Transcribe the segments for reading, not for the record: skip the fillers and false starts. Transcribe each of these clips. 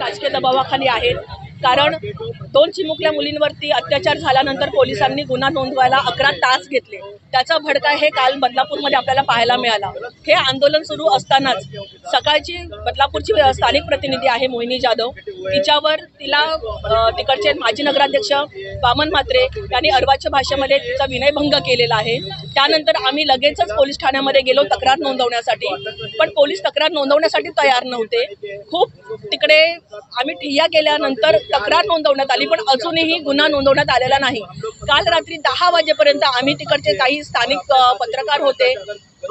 राजकीय दबावाखाली आहेत, कारण 2 चिमुकल्या मुलींवरती अत्याचार झाल्यानंतर पोलिसांनी गुन्हा नोंदवायला 11 तास घेतले। त्याचा भडका हे काल बदलापूरमध्ये आपल्याला पाहायला मिळाला। हे आंदोलन सुरू असतानाच सकाळची बदलापूरची स्थानिक प्रतिनिधी आहे मोहिनी जाधव, तिला तिकडचे माजी नगराध्यक्ष वामन म्हात्रे यांनी अर्वाच्य भाषेमध्ये तिचा विनयभंग केलेला आहे। त्यानंतर आम्ही लगेचच पोलीस ठाण्यामध्ये गेलो तक्रार नोंदवण्यासाठी, पण पोलीस तक्रार नोंदवण्यासाठी तयार नव्हते। खूप तिकडे आम्ही ठिय्या केल्यानंतर तक्रार नोंदवण्यात आली, पण अजूनही गुन्हा नोंदवण्यात आलेला नाही। काल रात्री 10 वाजेपर्यंत आम्ही तिकडचे काही स्थानिक पत्रकार होते,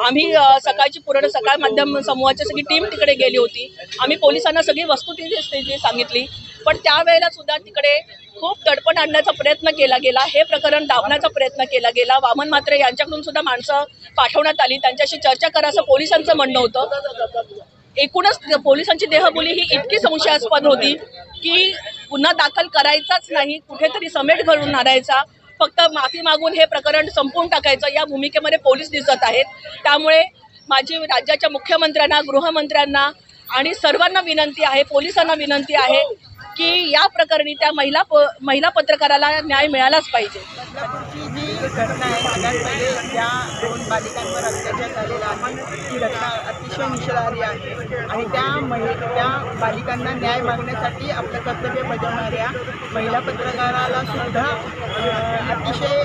आम्ही सकाळची पूर्ण सकाळ माध्यम समूहाची सगळी टीम तिकडे गेली होती। आम्ही पोलिसांना सगळी वस्तुस्थिती सांगितली, पण त्यावेळेला सुद्धा तिकडे खूप दडपण आणण्याचा प्रयत्न केला गेला। हे प्रकरण दाबण्याचा प्रयत्न केला गेला। वामन म्हात्रे यांच्याकडून सुद्धा माणसं पाठवण्यात आली, त्यांच्याशी चर्चा करा असं पोलिसांचं म्हणणं होतं। एकूणच पोलिसांची देहबोली ही इतकी संशयास्पद होती की गुन्हा दाखल करायचाच नाही, कुठेतरी समेट घालून आणायचा, फक्त माफी मागून हे प्रकरण संपवून टाकायचं या भूमिकेमध्ये पोलीस दिसत आहेत। त्यामुळे माझी राज्याच्या मुख्यमंत्र्यांना, गृहमंत्र्यांना आणि सर्वांना विनंती आहे, पोलिसांना विनंती आहे की या प्रकरणी त्या महिला पत्रकाराला न्याय मिळालाच पाहिजे। जी घटना आहे, सगळ्यात पहिले त्या 2 बालिकांवर अत्याचार झालेला आहे, ही घटना अतिशय निषेधार्ह आहे आणि त्या बालिकांना न्याय मागण्यासाठी आपलं कर्तव्य बजावणाऱ्या महिला पत्रकाराला सुद्धा अतिशय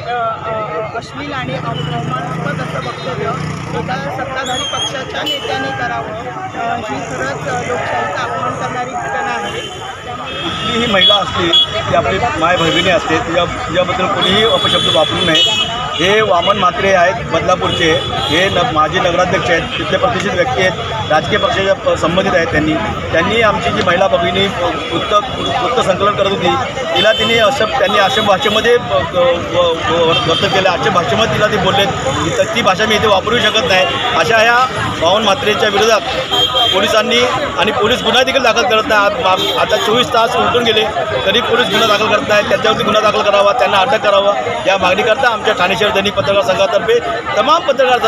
अश्लील आणि अवमानास्पद असं वक्तव्य एका सत्ताधारी पक्षाच्या नेत्याने करावं, ही खरंच लोकशाहीचा अपमान करणारी घटना आहे। कुठलीही ही महिला असते ती आपली माय भगिनी असते, तिच्याबद्दल कोणीही अपशब्द वापरू नये। हे वामन म्हात्रे आहेत बदलापूरचे, हे माजी नगराध्यक्ष आहेत, तिथले प्रतिष्ठित व्यक्ती आहेत, राजकीय पक्षाच्या संबंधित आहेत। त्यांनी आमची जी महिला भगिनी वृत्त संकलन करत होती तिला त्यांनी अशा भाषेमध्ये वर्तन केलं, अशा भाषेमध्ये तिला ते बोललेत, ती भाषा मी इथे वापरू शकत नाही। अशा ह्या वामन म्हात्रेच्या विरोधात पोलिसांनी आणि पोलीस गुन्हा देखील दाखल करत नाही। आता 24 तास उलटून गेले तरी पोलीस गुन्हा दाखल करत नाही, त्यांच्यावरती गुन्हा दाखल करावा, त्यांना अटक करावं या मागणीकरता आमच्या ठाणे शहर दैनिक पत्रकार संघातर्फे तमाम पत्रकार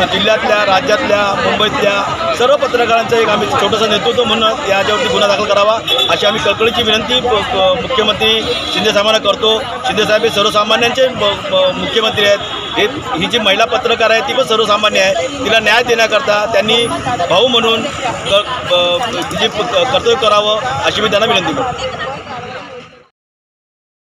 जिल्ह्यातल्या, राज्यातल्या, मुंबईतल्या सर्व पत्रकारांचं एक आम्ही छोटंसं नेतृत्व म्हणून याच्यावरती गुन्हा दाखल करावा अशी आम्ही कळकळीची विनंती मुख्यमंत्री शिंदेसाहेबांना करतो। शिंदेसाहेब हे सर्वसामान्यांचे मुख्यमंत्री आहेत, ही जी महिला पत्रकार आहे ती पण सर्वसामान्य आहे, तिला न्याय देण्याकरता त्यांनी भाऊ म्हणून तिचे कर्तव्य करावं अशी मी त्यांना विनंती करतो।